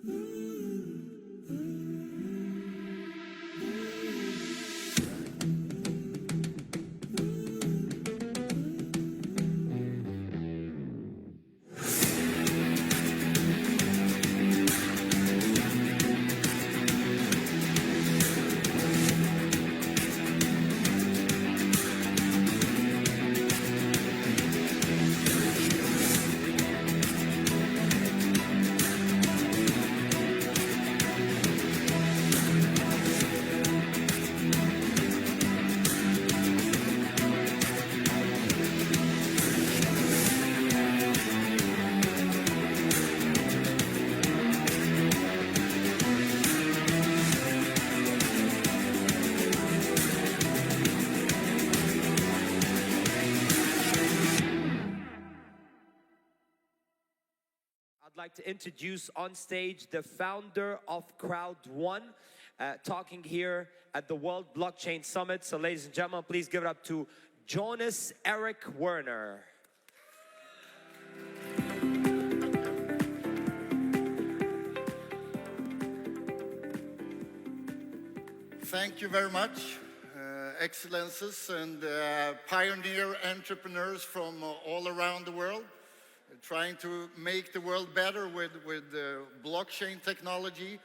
I'd like to introduce on stage the founder of Crowd1, talking here at the World Blockchain Summit. So ladies and gentlemen, please give it up to Jonas Eric Werner. Thank you very much, Excellencies and pioneer entrepreneurs from all around the world, trying to make the world better with blockchain technology,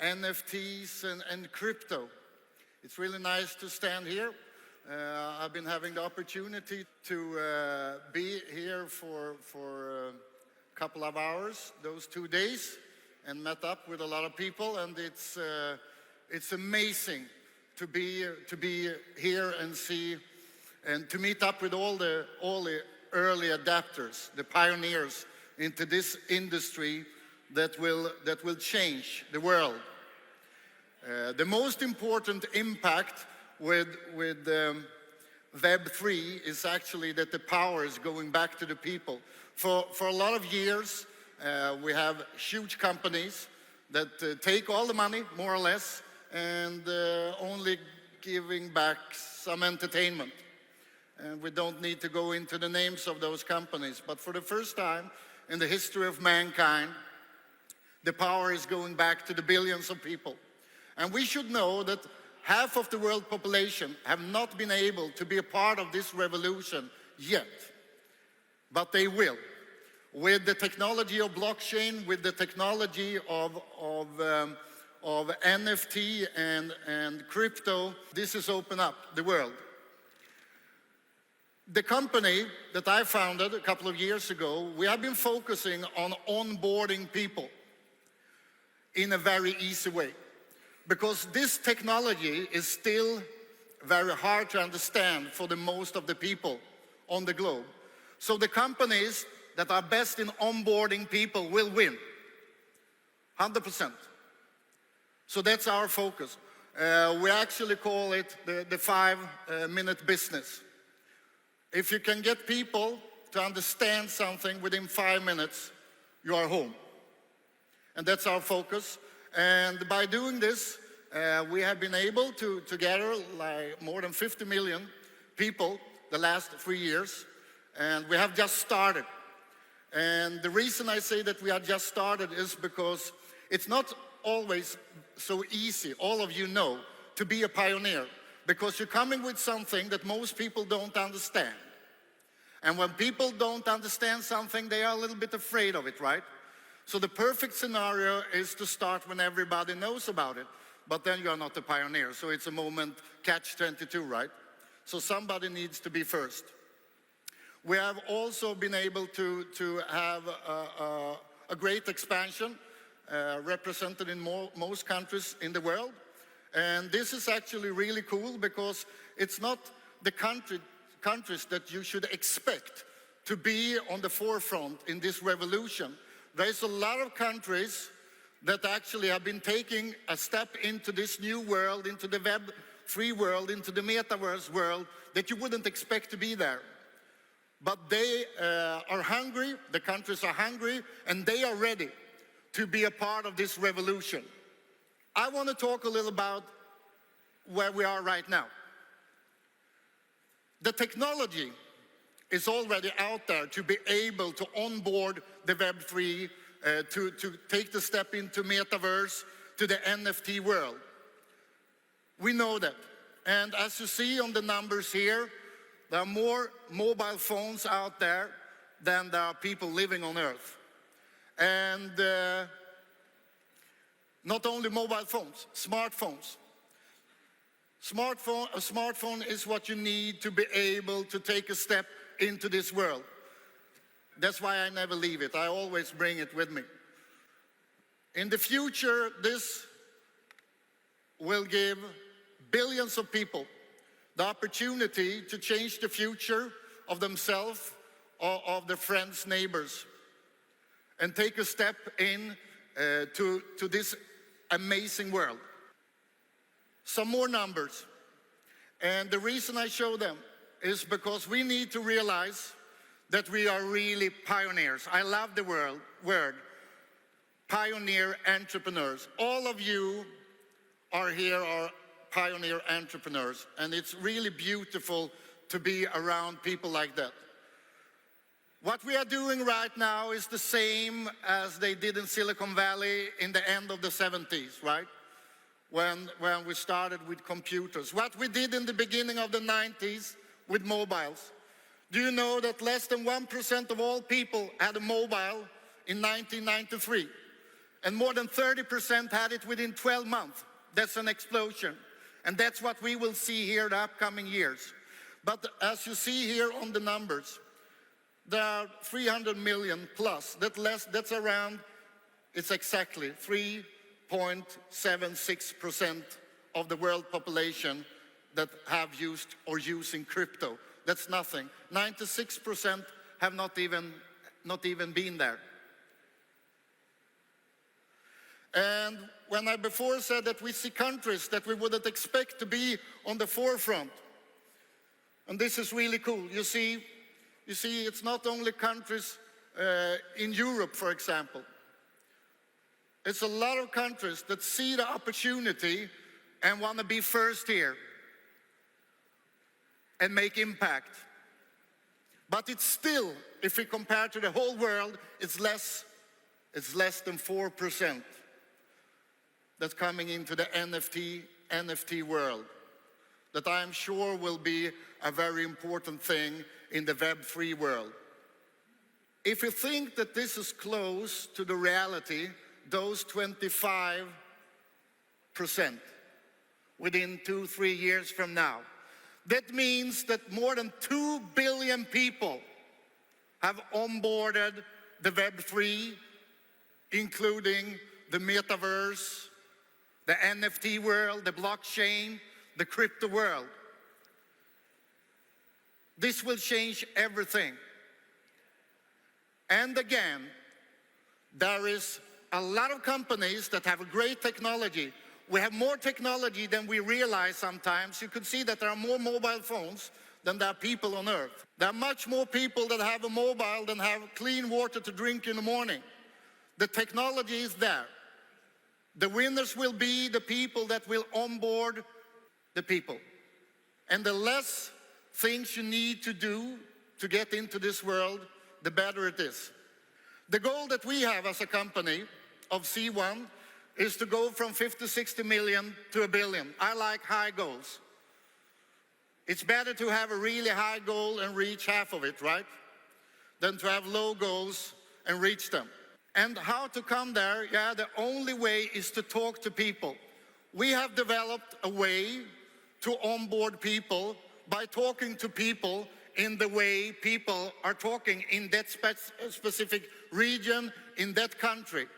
NFTs and crypto. It's really nice to stand here. I've been having the opportunity to be here for a couple of hours, those 2 days, and met up with a lot of people, and it's amazing to be here and see and to meet up with all the early adapters, the pioneers into this industry that will change the world. The most important impact with Web3 is actually that the power is going back to the people. For a lot of years, we have huge companies that take all the money, more or less, and only giving back some entertainment. And we don't need to go into the names of those companies, but for the first time in the history of mankind, the power is going back to the billions of people. And we should know that half of the world population have not been able to be a part of this revolution yet, but they will. With the technology of blockchain, with the technology of NFT and crypto, this has opened up the world. The company that I founded a couple of years ago, we have been focusing on onboarding people in a very easy way, because this technology is still very hard to understand for the most of the people on the globe. So the companies that are best in onboarding people will win, 100%. So that's our focus. We actually call it the 5-minute business. If you can get people to understand something within 5 minutes, you are home. And that's our focus. And by doing this, we have been able to gather like more than 50 million people the last 3 years. And we have just started. And the reason I say that we have just started is because it's not always so easy, all of you know, to be a pioneer, because you're coming with something that most people don't understand. And when people don't understand something, they are a little bit afraid of it, right? So the perfect scenario is to start when everybody knows about it, but then you're not a pioneer. So it's a moment catch-22, right? So somebody needs to be first. We have also been able to have a great expansion represented in most countries in the world. And this is actually really cool, because it's not the countries that you should expect to be on the forefront in this revolution. There's a lot of countries that actually have been taking a step into this new world, into the Web3 world, into the metaverse world, that you wouldn't expect to be there. But they are hungry, the countries are hungry, and they are ready to be a part of this revolution. I want to talk a little about where we are right now. The technology is already out there to be able to onboard the Web3 to take the step into metaverse, to the NFT world. We know that. And as you see on the numbers here, there are more mobile phones out there than there are people living on Earth. And not only mobile phones, smartphones. A smartphone is what you need to be able to take a step into this world. That's why I never leave it. I always bring it with me. In the future, this will give billions of people the opportunity to change the future of themselves or of their friends, neighbors, and take a step in to this amazing world. Some more numbers. And the reason I show them is because we need to realize that we are really pioneers. I love the word pioneer entrepreneurs. All of you are here are pioneer entrepreneurs, and it's really beautiful to be around people like that. What we are doing right now is the same as they did in Silicon Valley in the end of the 70s, right? When we started with computers. What we did in the beginning of the 90s with mobiles. Do you know that less than 1% of all people had a mobile in 1993? And more than 30% had it within 12 months. That's an explosion. And that's what we will see here the upcoming years. But as you see here on the numbers, there are 300 million plus. That's around, it's exactly 3.76% of the world population that have used or using crypto. That's nothing. 96% have not even been there. And when I before said that we see countries that we wouldn't expect to be on the forefront, and this is really cool. You see, it's not only countries in Europe, for example. It's a lot of countries that see the opportunity and want to be first here and make impact. But it's still, if we compare to the whole world, it's less than 4% that's coming into the NFT world, that I'm sure will be a very important thing in the Web3 world. If you think that this is close to the reality, those 25% within 2-3 years from now, that means that more than 2 billion people have onboarded the Web3, including the metaverse, the NFT world, the blockchain, the crypto world. This will change everything. And again, there is a lot of companies that have a great technology. We have more technology than we realize sometimes. You could see that there are more mobile phones than there are people on Earth. There are much more people that have a mobile than have clean water to drink in the morning. The technology is there. The winners will be the people that will onboard the people. And the less things you need to do to get into this world, the better it is. The goal that we have as a company of C1 is to go from 50-60 million to 1 billion. I like high goals. It's better to have a really high goal and reach half of it, right? Than to have low goals and reach them. And how to come there? Yeah, the only way is to talk to people. We have developed a way to onboard people by talking to people in the way people are talking in that specific region, in that country.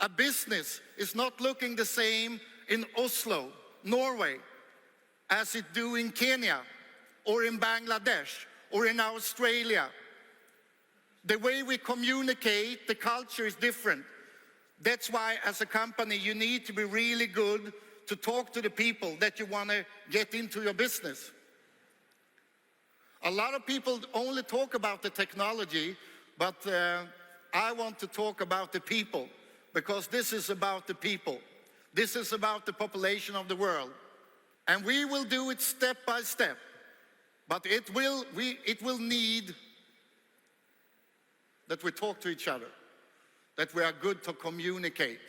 A business is not looking the same in Oslo, Norway, as it do in Kenya, or in Bangladesh, or in Australia. The way we communicate, the culture is different. That's why as a company you need to be really good to talk to the people that you want to get into your business. A lot of people only talk about the technology, but I want to talk about the people, because this is about the people. This is about the population of the world. And we will do it step by step, but it will need that we talk to each other, that we are good to communicate.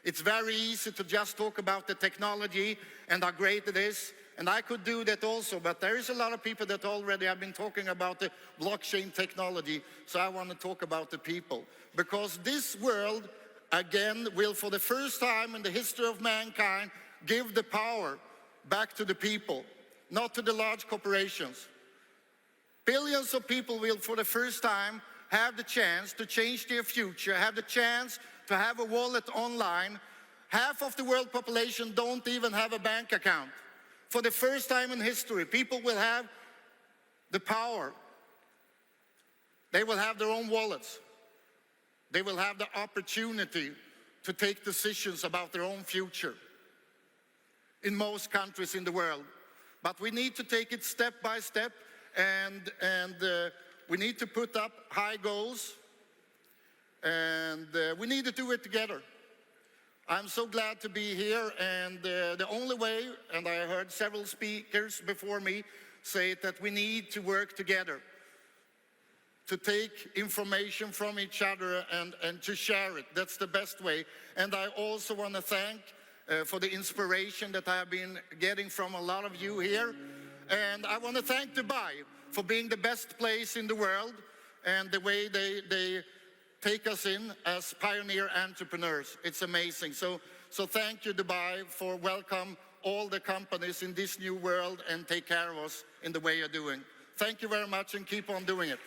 It's very easy to just talk about the technology and how great it is. And I could do that also, but there is a lot of people that already have been talking about the blockchain technology. So I want to talk about the people. Because this world, again, will for the first time in the history of mankind, give the power back to the people, not to the large corporations. Billions of people will for the first time have the chance to change their future, have the chance to have a wallet online. Half of the world population don't even have a bank account. For the first time in history, people will have the power. They will have their own wallets. They will have the opportunity to take decisions about their own future in most countries in the world. But we need to take it step by step, and we need to put up high goals, and we need to do it together. I'm so glad to be here, and the only way, and I heard several speakers before me say that we need to work together to take information from each other and to share it. That's the best way. And I also want to thank for the inspiration that I have been getting from a lot of you here. And I want to thank Dubai for being the best place in the world and the way they take us in as pioneer entrepreneurs. It's amazing. So thank you, Dubai, for welcome all the companies in this new world and take care of us in the way you're doing. Thank you very much and keep on doing it.